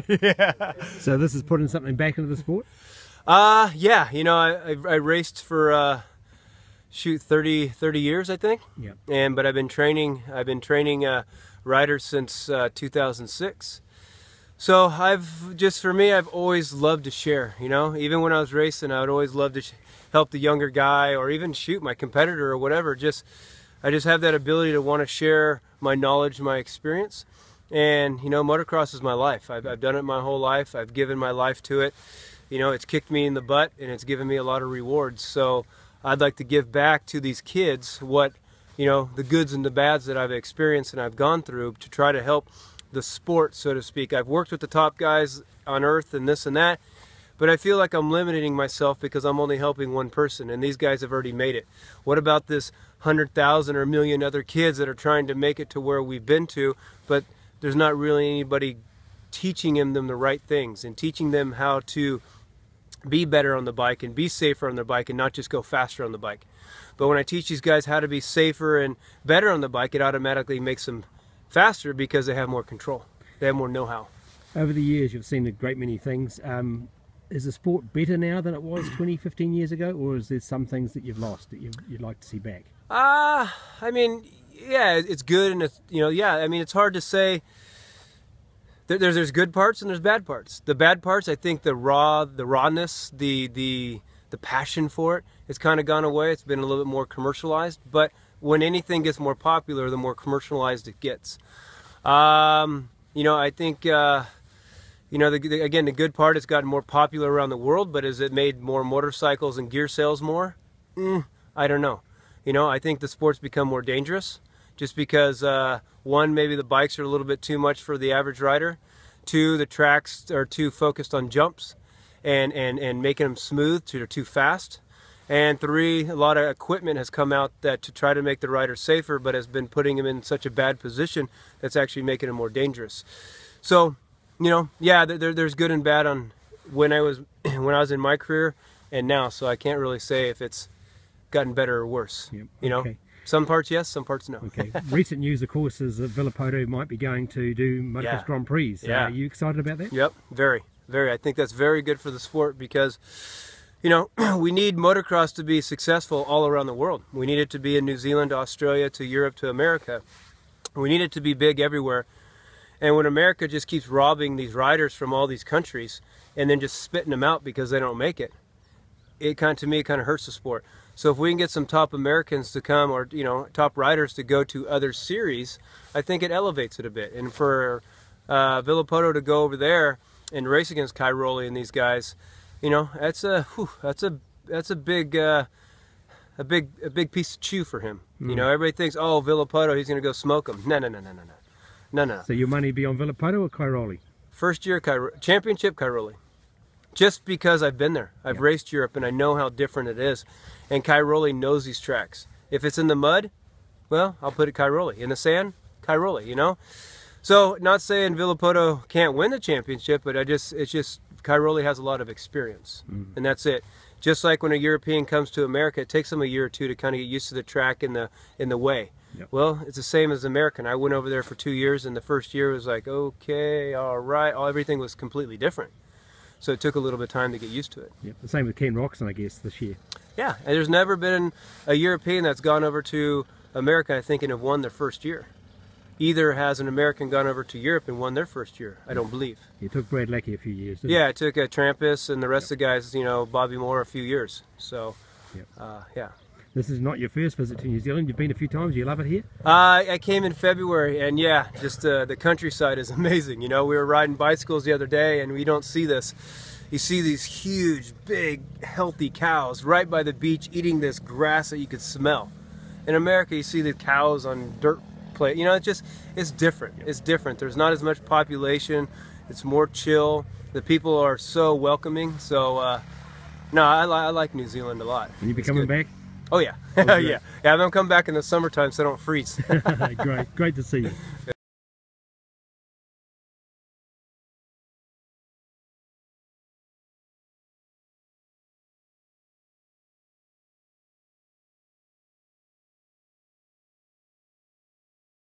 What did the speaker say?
Yeah. So this is putting something back into the sport? Yeah, you know, I raced for shoot 30 years, I think. Yeah. But I've been training riders since 2006. So for me, I've always loved to share, you know. Even when I was racing, I would always love to help the younger guy, or even shoot my competitor or whatever. I just have that ability to want to share my knowledge, my experience. And, you know, motocross is my life. I've done it my whole life. I've given my life to it. You know, it's kicked me in the butt, and it's given me a lot of rewards. So I'd like to give back to these kids what, you know, the goods and the bads that I've experienced and I've gone through, to try to help the sport, so to speak. I've worked with the top guys on earth and this and that, but I feel like I'm limiting myself because I'm only helping one person, and these guys have already made it. What about this 100,000 or a million other kids that are trying to make it to where we've been to, but there's not really anybody teaching them the right things and teaching them how to be better on the bike and be safer on their bike and not just go faster on the bike. But when I teach these guys how to be safer and better on the bike, it automatically makes them faster because they have more control. They have more know-how. Over the years, you've seen a great many things. Is the sport better now than it was 20, 15 years ago, or is there some things that you've lost that you'd like to see back? I mean, yeah, it's good, and it's, you know, yeah, I mean, it's hard to say. There's good parts and there's bad parts. The bad parts, I think the rawness, the passion for it, it's kind of gone away. It's been a little bit more commercialized, but when anything gets more popular, the more commercialized it gets. You know, I think, you know, again, the good part, it's gotten more popular around the world, but has it made more motorcycles and gear sales more? I don't know. You know, I think the sport's become more dangerous just because, one, maybe the bikes are a little bit too much for the average rider. Two, the tracks are too focused on jumps and making them smooth, they're too fast. And three, a lot of equipment has come out that to try to make the rider safer, but has been putting him in such a bad position that's actually making him more dangerous. So, you know, yeah, there's good and bad on when I was in my career and now. So I can't really say if it's gotten better or worse. Yep. You know, some parts yes, some parts no. Okay. Recent news, of course, is that Villopoto might be going to do motocross Grand Prix. Are you excited about that? Yep, very, very. I think that's very good for the sport because, you know, we need motocross to be successful all around the world. We need it to be in New Zealand, to Australia, to Europe, to America. We need it to be big everywhere. And when America just keeps robbing these riders from all these countries and then just spitting them out because they don't make it, to me, it kind of hurts the sport. So if we can get some top Americans to come, or, you know, top riders to go to other series, I think it elevates it a bit. And for Villopoto to go over there and race against Cairoli and these guys, you know, that's a big piece to chew for him. You know, everybody thinks, oh, Villopoto, he's going to go smoke him. No. So your money be on Villopoto or Cairoli? First year championship Cairoli. Just because I've been there. I've raced Europe and I know how different it is. And Cairoli knows these tracks. If it's in the mud, well, I'll put it Cairoli. In the sand, Cairoli, you know? So, not saying Villopoto can't win the championship, but it's just Cairoli has a lot of experience. And that's it. Just like when a European comes to America, it takes them a year or two to kind of get used to the track and the way. Well, it's the same as American. I went over there for 2 years, and the first year was like, okay, all right. Everything was completely different. So it took a little bit of time to get used to it. The same with Ken Roxon, I guess, this year. Yeah, and there's never been a European that's gone over to America, I think, and have won their first year. Either has an American gone over to Europe and won their first year, I don't believe. It took Brad Lackey a few years, didn't it took Trampus and the rest of the guys, you know, Bobby Moore, a few years. So, yeah. This is not your first visit to New Zealand. You've been a few times. You love it here? I came in February, and yeah, just the countryside is amazing. You know, we were riding bicycles the other day, and we don't see this. You see these huge, big, healthy cows right by the beach eating this grass that you could smell. In America, you see the cows on dirt plate. You know, it's different. It's different. There's not as much population. It's more chill. The people are so welcoming. So, no, I like New Zealand a lot. And you be coming back? Oh yeah, yeah. I'm gonna come back in the summertime so I don't freeze. Great to see you.